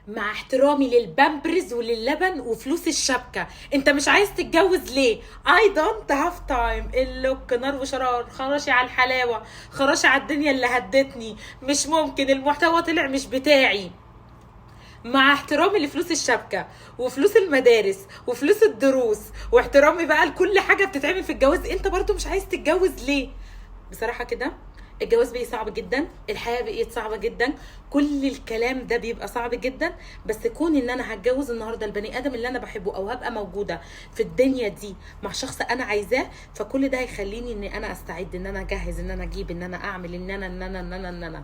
مع احترامي للبامبرز وللبن وفلوس الشبكة، انت مش عايز تتجوز ليه؟ I don't have time. اللوك نار وشرار، خراشي على الحلاوة، خراشي على الدنيا اللي هدتني. مش ممكن، المحتوى طلع مش بتاعي. مع احترامي لفلوس الشبكة وفلوس المدارس وفلوس الدروس، واحترامي بقى لكل حاجة بتتعمل في الجواز، انت برضو مش عايز تتجوز ليه؟ بصراحة كده الجواز بقى صعب جدا، الحياة بقت صعبة جدا، كل الكلام ده بيبقى صعب جدا. بس كون ان انا هتجوز النهاردة البني ادم اللي انا بحبه، او هبقى موجودة في الدنيا دي مع شخص انا عايزاه، فكل ده هيخليني ان انا استعد، ان انا اجهز، ان انا اجيب، ان انا اعمل، ان انا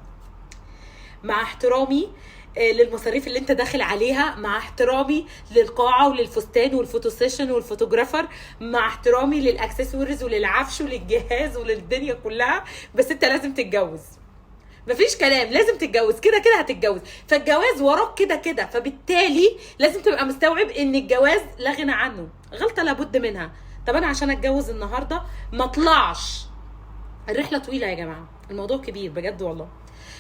مع احترامي للمصاريف اللي انت داخل عليها، مع احترامي للقاعه وللفستان والفوتو سيشن والفوتوغرافر، مع احترامي للاكسسوارز وللعفش وللجهاز وللدنيا كلها. بس انت لازم تتجوز، مفيش كلام، لازم تتجوز، كده كده هتتجوز، فالجواز وراك كده كده. فبالتالي لازم تبقى مستوعب ان الجواز لا غنى عنه، غلطه لابد منها. طب انا عشان اتجوز النهارده ما اطلعش، الرحله طويله يا جماعه، الموضوع كبير بجد والله.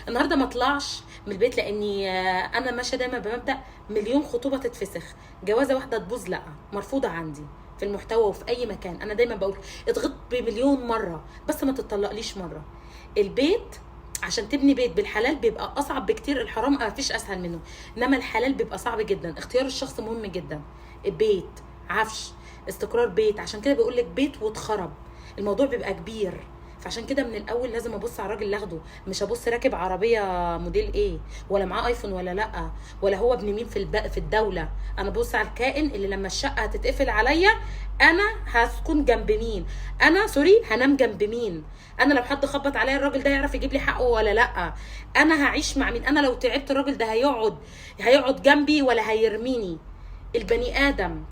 النهارده ما اطلعش من البيت لاني انا ماشيه دايما بمبدا مليون خطوبه تتفسخ، جوازه واحده تبوظ لا، مرفوضه عندي. في المحتوى وفي اي مكان انا دايما بقول اتغط بمليون مره بس ما تطلقليش مره. البيت عشان تبني بيت بالحلال بيبقى اصعب بكتير، الحرام ما فيش اسهل منه، انما الحلال بيبقى صعب جدا. اختيار الشخص مهم جدا، البيت، عفش، استقرار بيت. عشان كده بيقول لك بيت واتخرب، الموضوع بيبقى كبير. فعشان كده من الاول لازم ابص على الراجل اللي اخده، مش ابص راكب عربيه موديل ايه، ولا معاه ايفون ولا لا، ولا هو ابن مين في الدوله. انا ببص على الكائن اللي لما الشقه هتتقفل عليا انا هسكن جنب مين، انا سوري هنام جنب مين، انا لو حد خبط عليا الراجل ده يعرف يجيب لي حقه ولا لا، انا هعيش مع مين، انا لو تعبت الراجل ده هيقعد جنبي ولا هيرميني. البني ادم،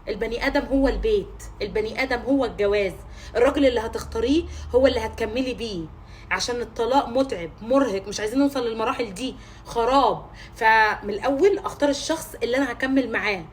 البني ادم هو البيت، البني ادم هو الجواز، الراجل اللي هتختاريه هو اللي هتكملي بيه. عشان الطلاق متعب مرهق، مش عايزين نوصل للمراحل دي، خراب. فمن الاول اختار الشخص اللي انا هكمل معاه.